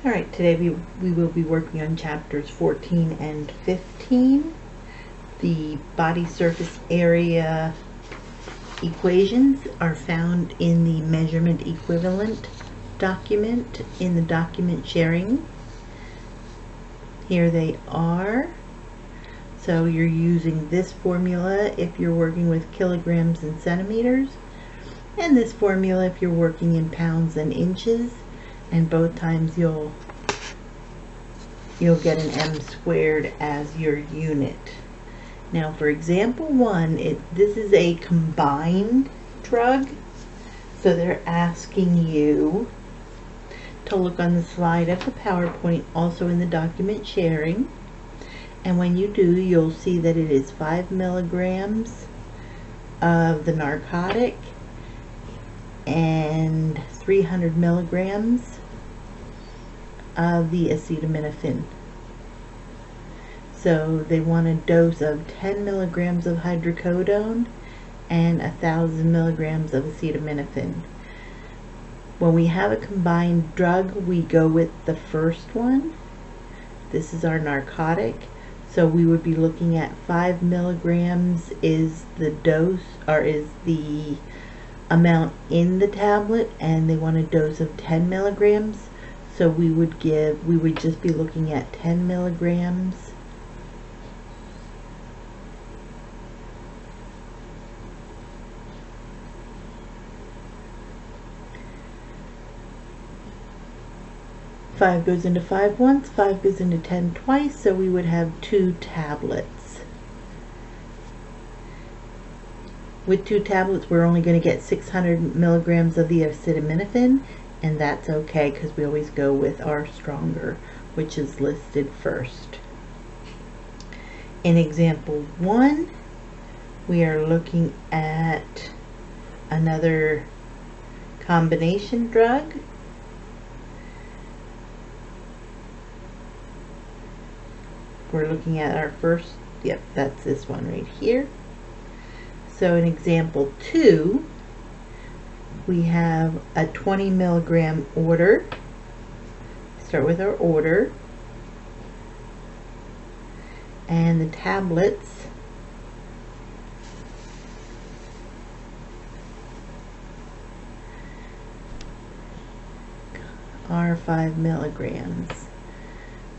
Alright, today we will be working on chapters 14 and 15. The body surface area equations are found in the measurement equivalent document in the document sharing. Here they are. So you're using this formula if you're working with kilograms and centimeters, and this formula if you're working in pounds and inches, and both times you'll get an m squared as your unit. Now for example 1, this is a combined drug, so they're asking you to look on the slide of the PowerPoint, also in the document sharing, and when you do, you'll see that it is 5 milligrams of the narcotic and 300 milligrams of the acetaminophen. So they want a dose of 10 milligrams of hydrocodone and 1,000 milligrams of acetaminophen. When we have a combined drug, we go with the first one. This is our narcotic, so we would be looking at 5 milligrams is the dose, or is the amount in the tablet, and they want a dose of 10 milligrams. So we would just be looking at 10 milligrams. Five goes into 5 once, 5 goes into 10 twice, so we would have 2 tablets. With 2 tablets, we're only going to get 600 milligrams of the acetaminophen, and that's okay because we always go with our stronger, which is listed first. In example 1, we are looking at another combination drug. We're looking at our first, yep, that's this one right here. So in example 2, we have a 20 milligram order. Start with our order. And the tablets are 5 milligrams.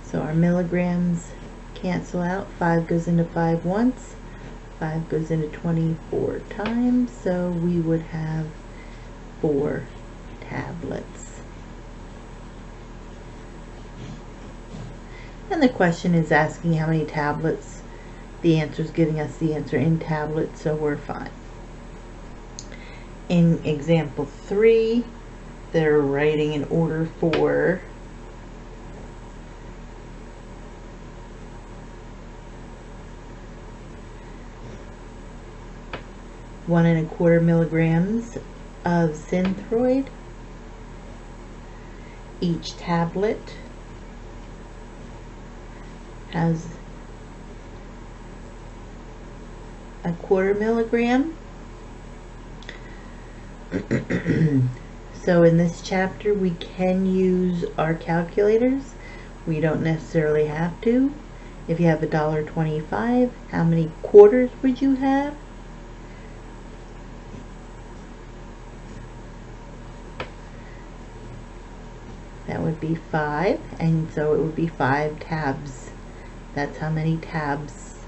So our milligrams cancel out. 5 goes into 5 once, 5 goes into 24 times, so we would have 4 tablets. And the question is asking how many tablets. The answer is giving us the answer in tablets, so we're fine. In example 3, they're writing an order for 1 1/4 milligrams of Synthroid. Each tablet has 1/4 milligram. So in this chapter we can use our calculators. We don't necessarily have to. If you have $1.25, how many quarters would you have? That would be 5, and so it would be 5 tabs. That's how many tabs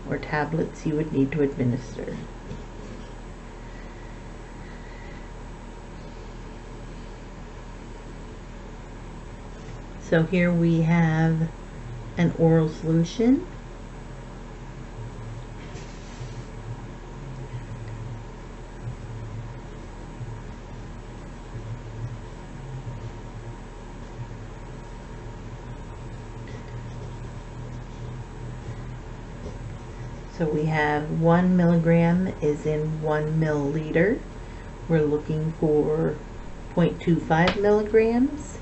or tablets you would need to administer. So here we have an oral solution. So we have 1 milligram is in 1 milliliter. We're looking for 0.25 milligrams.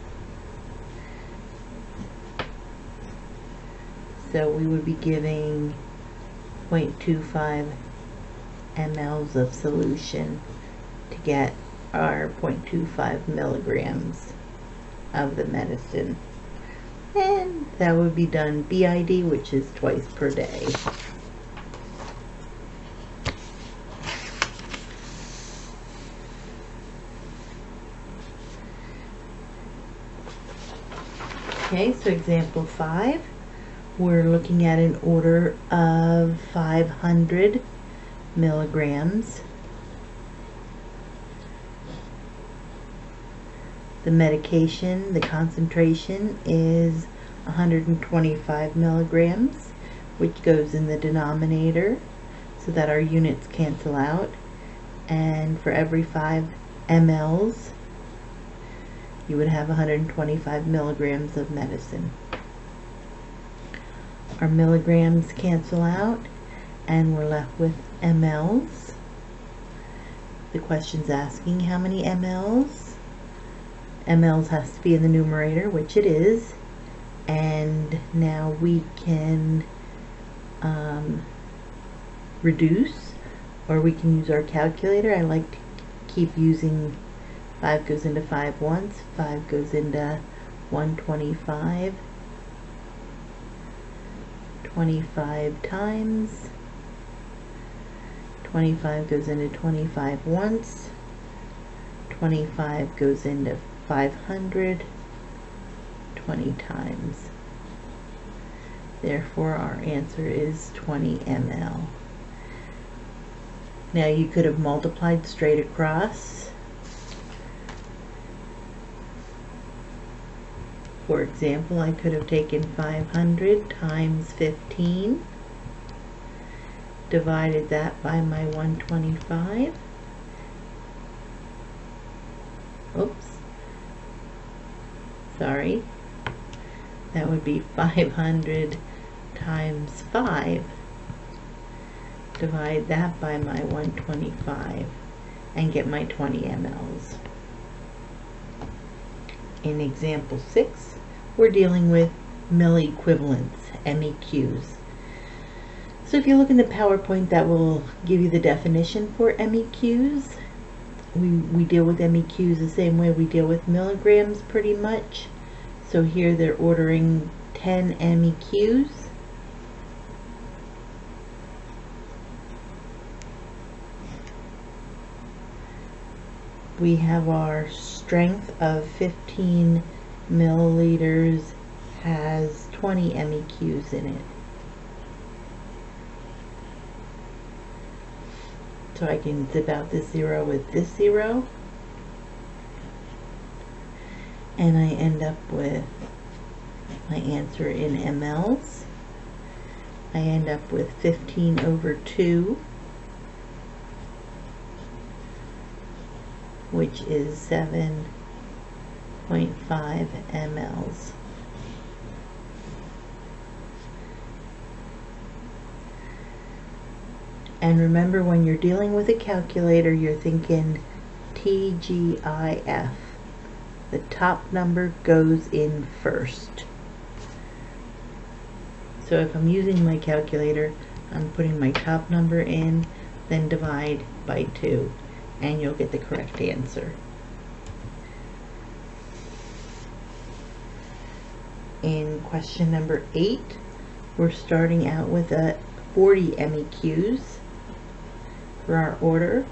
So we would be giving 0.25 mLs of solution to get our 0.25 milligrams. of the medicine. And that would be done BID, which is twice per day. Okay, so example 5, we're looking at an order of 500 milligrams. The medication, the concentration is 125 milligrams, which goes in the denominator so that our units cancel out. And for every 5 mLs, you would have 125 milligrams of medicine. Our milligrams cancel out and we're left with mLs. The question's asking how many mLs. mLs has to be in the numerator, which it is. And now we can reduce, or we can use our calculator. I like to keep using 5 goes into 5 once, 5 goes into 125, 25 times, 25 goes into 25 once, 25 goes into 500, 20 times. Therefore, our answer is 20 ml. Now you could have multiplied straight across. For example, I could have taken 500 times 15, divided that by my 125. Oops. Sorry. That would be 500 times 5. Divide that by my 125 and get my 20 mLs. In example 6, we're dealing with milliequivalents, MEqs. So if you look in the PowerPoint, that will give you the definition for MEqs. We deal with MEqs the same way we deal with milligrams pretty much. So here they're ordering 10 MEqs. We have our strength of 15 milliliters has 20 MEqs in it. So I can zip out this 0 with this 0. And I end up with my answer in mLs. I end up with 15 over 2, which is 7.5 mLs. And remember, when you're dealing with a calculator, you're thinking TGIF. The top number goes in first. So if I'm using my calculator, I'm putting my top number in, then divide by 2, and you'll get the correct answer. In question number 8, we're starting out with a 40 MEqs for our order.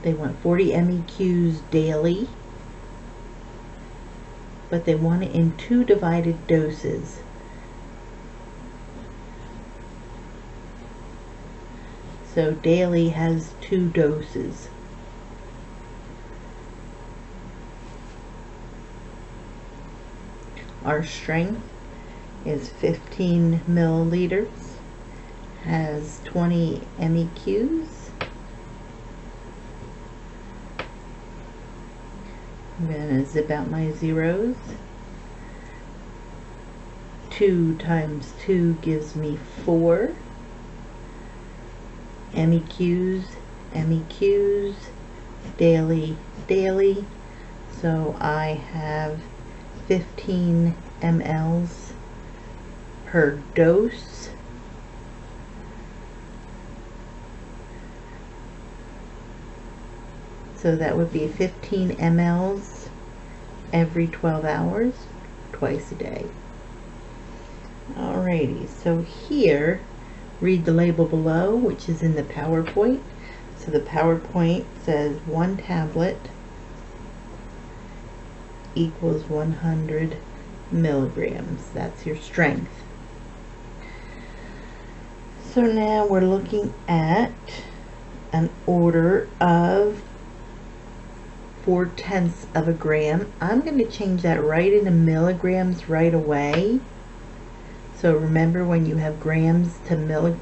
They want 40 MEqs daily, but they want it in 2 divided doses. So daily has 2 doses. Our strength is 15 milliliters, has 20 MEqs. I'm going to zip out my zeros. 2 times 2 gives me 4. MEqs, MEqs, daily, daily. So I have 15 mLs per dose. So that would be 15 mLs every 12 hours, twice a day. Alrighty, so here, read the label below, which is in the PowerPoint. So the PowerPoint says 1 tablet equals 100 milligrams. That's your strength. So now we're looking at an order of 4/10 of a gram. I'm going to change that right into milligrams right away. So remember, when you have grams to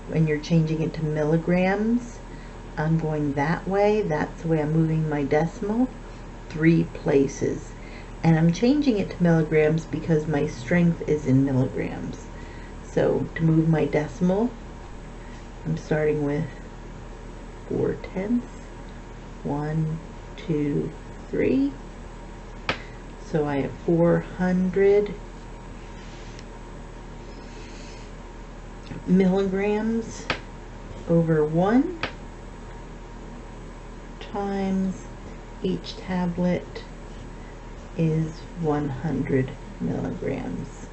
when you're changing it to milligrams, I'm going that way. That's the way I'm moving my decimal 3 places. And I'm changing it to milligrams because my strength is in milligrams. So to move my decimal, I'm starting with 4/10. 1, 2, 3. So I have 400 milligrams over 1 times each tablet is 100 milligrams.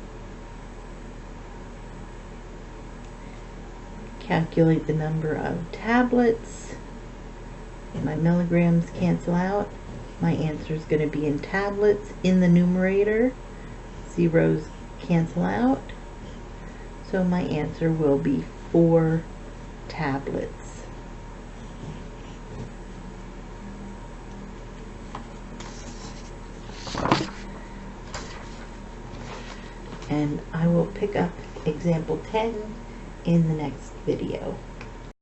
Calculate the number of tablets. My milligrams cancel out. My answer is going to be in tablets in the numerator. Zeros cancel out. So my answer will be 4 tablets. And I will pick up example 10 in the next video.